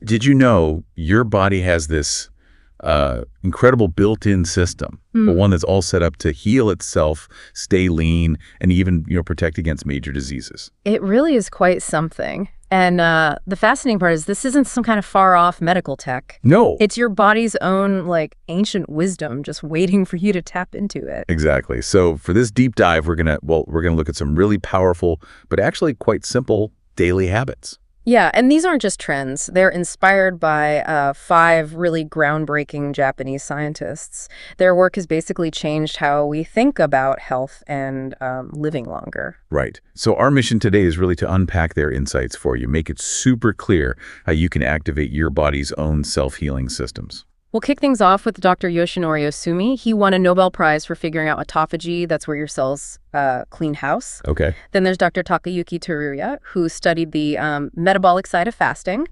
Did you know your body has this incredible built-in system, but one that's all set up to heal itself, stay lean, and even, protect against major diseases? It really is quite something. And the fascinating part is this isn't some kind of far-off medical tech. No. It's your body's own, ancient wisdom just waiting for you to tap into it. Exactly. So for this deep dive, we're gonna look at some really powerful, but actually quite simple daily habits. Yeah, and these aren't just trends. They're inspired by 5 really groundbreaking Japanese scientists. Their work has basically changed how we think about health and living longer. Right. So our mission today is really to unpack their insights for you, make it super clear how you can activate your body's own self-healing systems. We'll kick things off with Dr. Yoshinori Osumi. He won a Nobel Prize for figuring out autophagy. That's where your cells clean house. Okay. Then there's Dr. Takayuki Teruya, who studied the metabolic side of fasting.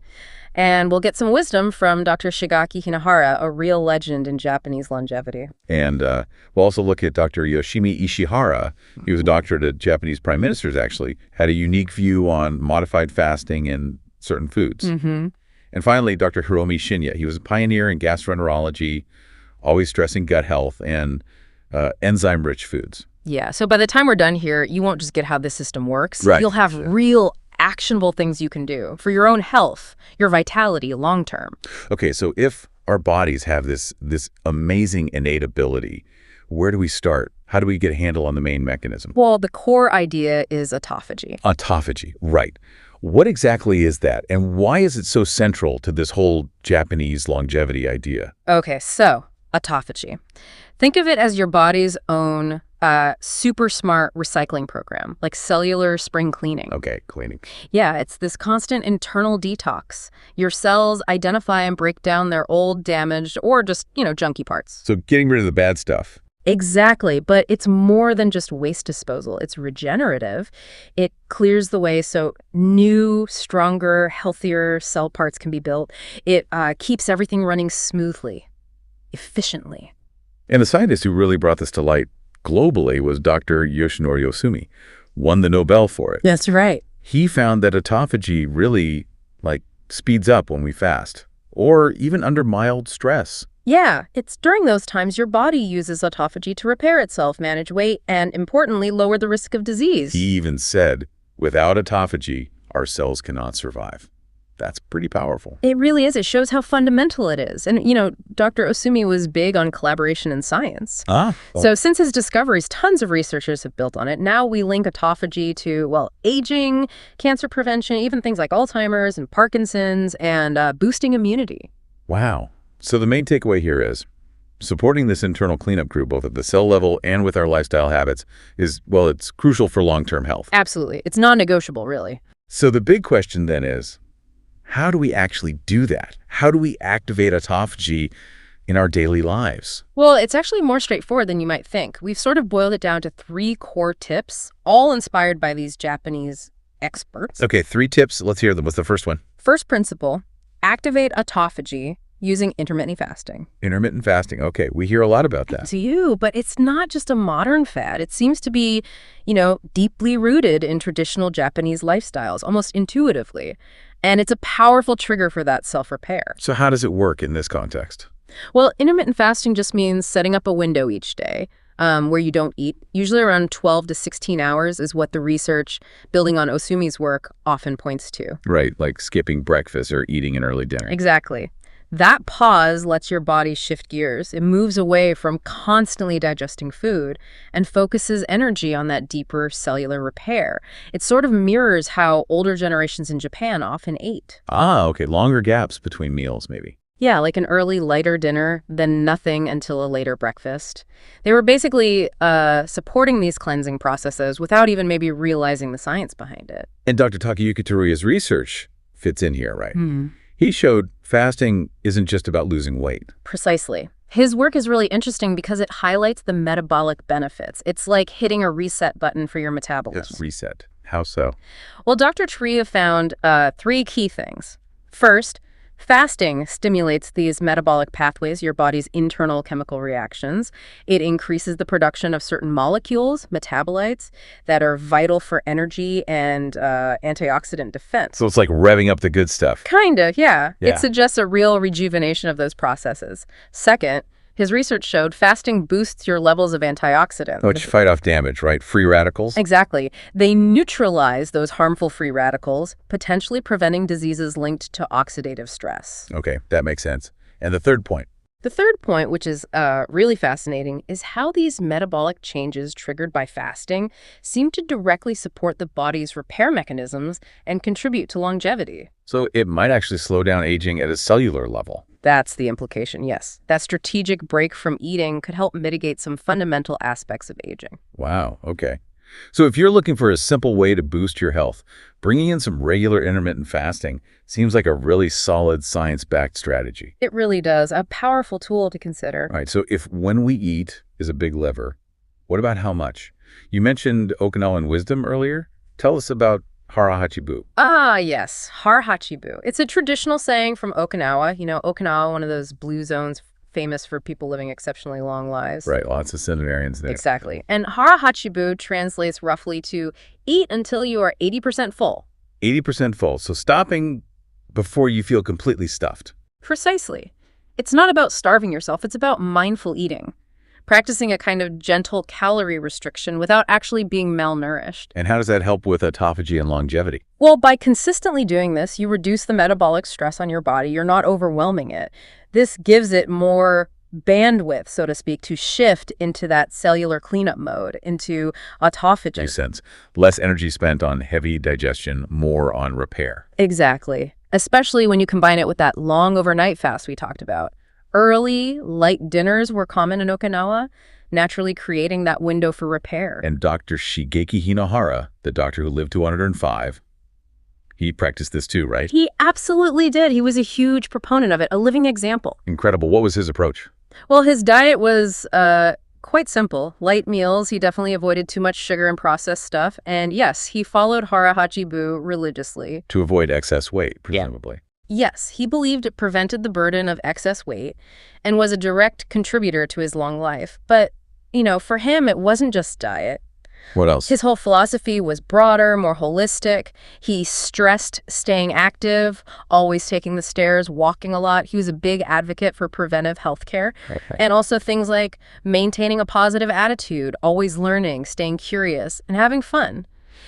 And we'll get some wisdom from Dr. Shigaki Hinahara, a real legend in Japanese longevity. And we'll also look at Dr. Yoshimi Ishihara. He was a doctor to Japanese prime ministers, actually, had a unique view on modified fasting and certain foods. Mm-hmm. And finally, Dr. Hiromi Shinya. He was a pioneer in gastroenterology, always stressing gut health and enzyme-rich foods. Yeah, so by the time we're done here, you won't just get how this system works. Right. You'll have real actionable things you can do for your own health, your vitality long term. Okay, so if our bodies have this amazing innate ability, where do we start? How do we get a handle on the main mechanism? Well, the core idea is autophagy. Autophagy, right. What exactly is that, and why is it so central to this whole Japanese longevity idea? Okay, so autophagy. Think of it as your body's own super smart recycling program, like cellular spring cleaning. Okay, cleaning. Yeah, it's this constant internal detox. Your cells identify and break down their old, damaged, or just, junky parts. So getting rid of the bad stuff. Exactly, but it's more than just waste disposal. It's regenerative. It clears the way so new, stronger, healthier cell parts can be built. It keeps everything running smoothly, efficiently. And the scientist who really brought this to light globally was Dr. Yoshinori Osumi, won the Nobel for it. That's right. He found that autophagy really, speeds up when we fast, or even under mild stress. Yeah, it's during those times your body uses autophagy to repair itself, manage weight, and importantly, lower the risk of disease. He even said, without autophagy, our cells cannot survive. That's pretty powerful. It really is. It shows how fundamental it is. And, Dr. Osumi was big on collaboration in science. So since his discoveries, tons of researchers have built on it. Now we link autophagy to, aging, cancer prevention, even things like Alzheimer's and Parkinson's, and boosting immunity. Wow. So the main takeaway here is supporting this internal cleanup crew, both at the cell level and with our lifestyle habits, is, it's crucial for long-term health. Absolutely. It's non-negotiable, really. So the big question then is, how do we actually do that? How do we activate autophagy in our daily lives? Well, it's actually more straightforward than you might think. We've sort of boiled it down to 3 core tips, all inspired by these Japanese experts. Okay, 3 tips. Let's hear them. What's the first one? First principle, activate autophagy using intermittent fasting. Intermittent fasting. Okay, we hear a lot about that. To you, but it's not just a modern fad. It seems to be, deeply rooted in traditional Japanese lifestyles, almost intuitively. And it's a powerful trigger for that self-repair. So how does it work in this context? Well, intermittent fasting just means setting up a window each day where you don't eat. Usually around 12 to 16 hours is what the research building on Osumi's work often points to. Right, like skipping breakfast or eating an early dinner. Exactly. That pause lets your body shift gears. It moves away from constantly digesting food and focuses energy on that deeper cellular repair. It sort of mirrors how older generations in Japan often ate. Okay. Longer gaps between meals, maybe. Yeah, like an early, lighter dinner, then nothing until a later breakfast. They were basically supporting these cleansing processes without even maybe realizing the science behind it. And Dr. Takayuki Teruya's research fits in here, right? Hmm. He showed fasting isn't just about losing weight. Precisely. His work is really interesting because it highlights the metabolic benefits. It's like hitting a reset button for your metabolism. Yes, reset. How so? Well, Dr. Teruya found 3 key things. First, Fasting stimulates these metabolic pathways, your body's internal chemical reactions. It increases the production of certain molecules, metabolites, that are vital for energy and antioxidant defense. So it's like revving up the good stuff. Kinda, yeah. Yeah. It suggests a real rejuvenation of those processes. Second, his research showed fasting boosts your levels of antioxidants. Which fight off damage, right? Free radicals? Exactly. They neutralize those harmful free radicals, potentially preventing diseases linked to oxidative stress. Okay, that makes sense. And the third point? The third point, which is really fascinating, is how these metabolic changes triggered by fasting seem to directly support the body's repair mechanisms and contribute to longevity. So it might actually slow down aging at a cellular level. That's the implication, yes. That strategic break from eating could help mitigate some fundamental aspects of aging. Wow, okay. So if you're looking for a simple way to boost your health, bringing in some regular intermittent fasting seems like a really solid science-backed strategy. It really does. A powerful tool to consider. All right, so if when we eat is a big lever, what about how much? You mentioned Okinawan wisdom earlier. Tell us about hara, hachi. Ah, yes. Hara, hachi. It's a traditional saying from Okinawa. You know, Okinawa, one of those blue zones famous for people living exceptionally long lives. Right, lots of centenarians there. Exactly. And hara, hachi translates roughly to eat until you are 80% full. 80% full, so stopping before you feel completely stuffed. Precisely. It's not about starving yourself, it's about mindful eating. Practicing a kind of gentle calorie restriction without actually being malnourished. And how does that help with autophagy and longevity? Well, by consistently doing this, you reduce the metabolic stress on your body. You're not overwhelming it. This gives it more bandwidth, so to speak, to shift into that cellular cleanup mode, into autophagy. Makes sense. Less energy spent on heavy digestion, more on repair. Exactly. Especially when you combine it with that long overnight fast we talked about. Early, light dinners were common in Okinawa, naturally creating that window for repair. And Dr. Shigeki Hinohara, the doctor who lived to 105, he practiced this too, right? He absolutely did. He was a huge proponent of it, a living example. Incredible. What was his approach? Well, his diet was quite simple. Light meals. He definitely avoided too much sugar and processed stuff. And yes, he followed hara, hachi religiously. To avoid excess weight, presumably. Yeah. Yes, he believed it prevented the burden of excess weight and was a direct contributor to his long life. But, you know, for him, it wasn't just diet. What else? His whole philosophy was broader, more holistic. He stressed staying active, always taking the stairs, walking a lot. He was a big advocate for preventive health care. Okay. And also things like maintaining a positive attitude, always learning, staying curious, and having fun.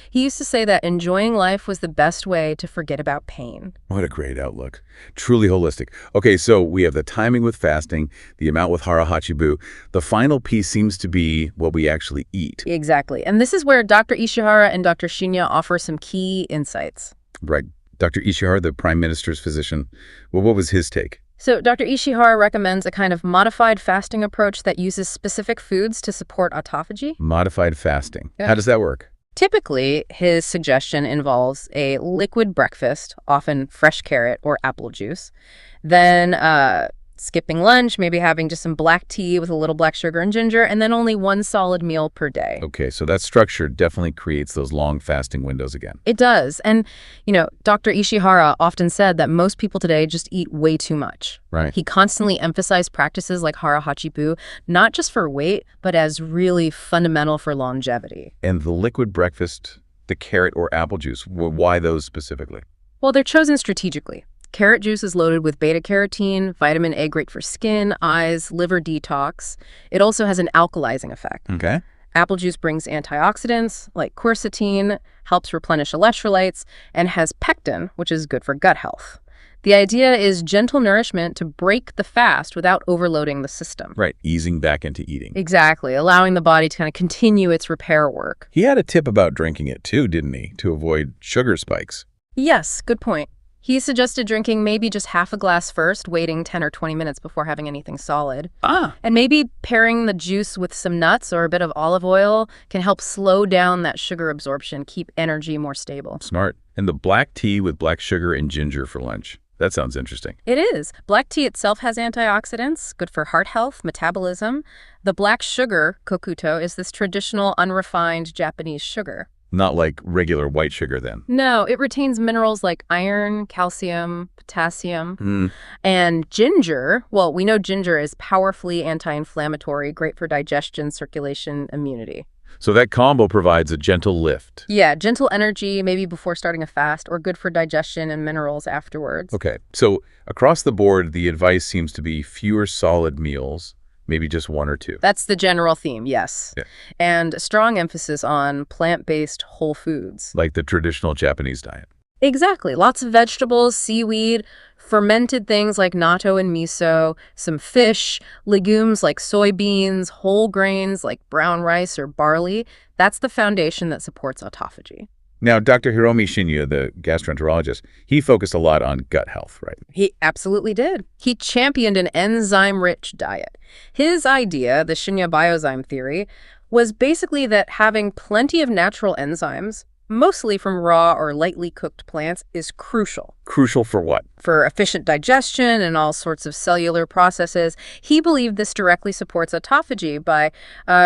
He used to say that enjoying life was the best way to forget about pain. What a great outlook. Truly holistic. Okay, so we have the timing with fasting, the amount with hara, hachi. The final piece seems to be what we actually eat. Exactly. And this is where Dr. Ishihara and Dr. Shinya offer some key insights. Right. Dr. Ishihara, the Prime Minister's physician, well, what was his take? So Dr. Ishihara recommends a kind of modified fasting approach that uses specific foods to support autophagy. Modified fasting. Yeah. How does that work? Typically, his suggestion involves a liquid breakfast, often fresh carrot or apple juice, then skipping lunch, maybe having just some black tea with a little black sugar and ginger, and then only one solid meal per day. Okay, so that structure definitely creates those long fasting windows again. It does. And, you know, Dr. Ishihara often said that most people today just eat way too much. Right. He constantly emphasized practices like hara, hachi, not just for weight, but as really fundamental for longevity. And the liquid breakfast, the carrot or apple juice, why those specifically? Well, they're chosen strategically. Carrot juice is loaded with beta-carotene, vitamin A great for skin, eyes, liver detox. It also has an alkalizing effect. Okay. Apple juice brings antioxidants like quercetin, helps replenish electrolytes, and has pectin, which is good for gut health. The idea is gentle nourishment to break the fast without overloading the system. Right, easing back into eating. Exactly, allowing the body to kind of continue its repair work. He had a tip about drinking it too, didn't he, to avoid sugar spikes? Yes, good point. He suggested drinking maybe just half a glass first, waiting 10 or 20 minutes before having anything solid. And maybe pairing the juice with some nuts or a bit of olive oil can help slow down that sugar absorption, keep energy more stable. Smart. And the black tea with black sugar and ginger for lunch. That sounds interesting. It is. Black tea itself has antioxidants, good for heart health, metabolism. The black sugar, kokuto, is this traditional unrefined Japanese sugar. Not like regular white sugar then. No, it retains minerals like iron, calcium, potassium, and ginger. Well, we know ginger is powerfully anti-inflammatory, great for digestion, circulation, immunity. So that combo provides a gentle lift. Yeah, gentle energy, maybe before starting a fast, or good for digestion and minerals afterwards. Okay, so across the board, the advice seems to be fewer solid meals, maybe just one or two. That's the general theme, yes. Yeah. And a strong emphasis on plant-based whole foods. Like the traditional Japanese diet. Exactly. Lots of vegetables, seaweed, fermented things like natto and miso, some fish, legumes like soybeans, whole grains like brown rice or barley. That's the foundation that supports autophagy. Now, Dr. Hiromi Shinya, the gastroenterologist, he focused a lot on gut health, right? He absolutely did. He championed an enzyme-rich diet. His idea, the Shinya biozyme theory, was basically that having plenty of natural enzymes, mostly from raw or lightly cooked plants, is crucial. Crucial for what? For efficient digestion and all sorts of cellular processes. He believed this directly supports autophagy by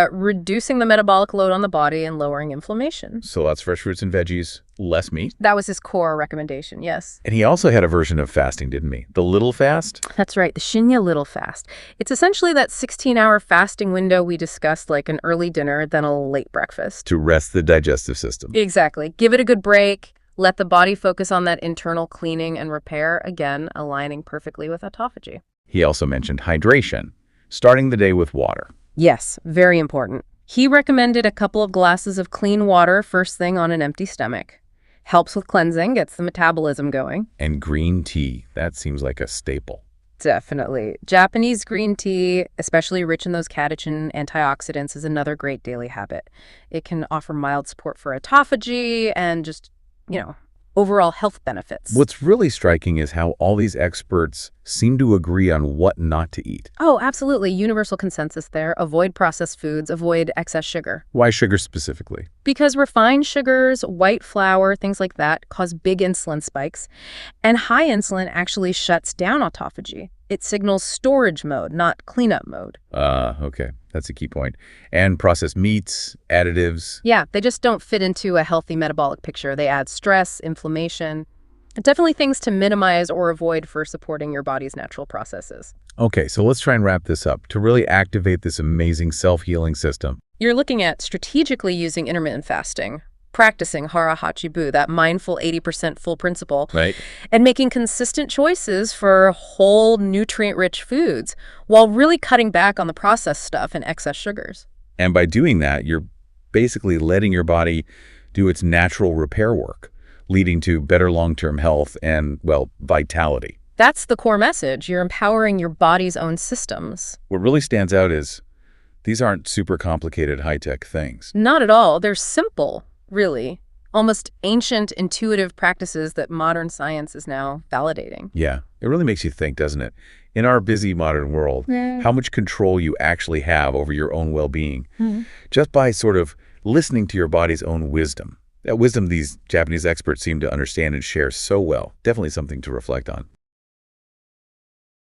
reducing the metabolic load on the body and lowering inflammation. So lots of fresh fruits and veggies, less meat. That was his core recommendation, yes. And he also had a version of fasting, didn't he? The little fast? That's right, the Shinya little fast. It's essentially that 16-hour fasting window we discussed, like an early dinner, then a late breakfast. To rest the digestive system. Exactly. Give it a good break. Let the body focus on that internal cleaning and repair, again, aligning perfectly with autophagy. He also mentioned hydration, starting the day with water. Yes, very important. He recommended a couple of glasses of clean water first thing on an empty stomach. Helps with cleansing, gets the metabolism going. And green tea, that seems like a staple. Definitely. Japanese green tea, especially rich in those catechin antioxidants, is another great daily habit. It can offer mild support for autophagy and just, overall health benefits. What's really striking is how all these experts seem to agree on what not to eat. Oh, absolutely. Universal consensus there. Avoid processed foods, avoid excess sugar. Why sugar specifically? Because refined sugars, white flour, things like that, cause big insulin spikes. And high insulin actually shuts down autophagy. It signals storage mode, not cleanup mode. Okay. That's a key point. And processed meats, additives. Yeah, they just don't fit into a healthy metabolic picture. They add stress, inflammation. Definitely things to minimize or avoid for supporting your body's natural processes. Okay, so let's try and wrap this up. To really activate this amazing self-healing system, you're looking at strategically using intermittent fasting, practicing hara, hachi, that mindful 80% full principle, right? And making consistent choices for whole, nutrient-rich foods while really cutting back on the processed stuff and excess sugars. And by doing that, you're basically letting your body do its natural repair work, leading to better long-term health and, well, vitality. That's the core message. You're empowering your body's own systems. What really stands out is these aren't super complicated high-tech things. Not at all. They're simple. Really, almost ancient, intuitive practices that modern science is now validating. Yeah, it really makes you think, doesn't it? In our busy modern world, how much control you actually have over your own well-being, just by sort of listening to your body's own wisdom. That wisdom these Japanese experts seem to understand and share so well. Definitely something to reflect on.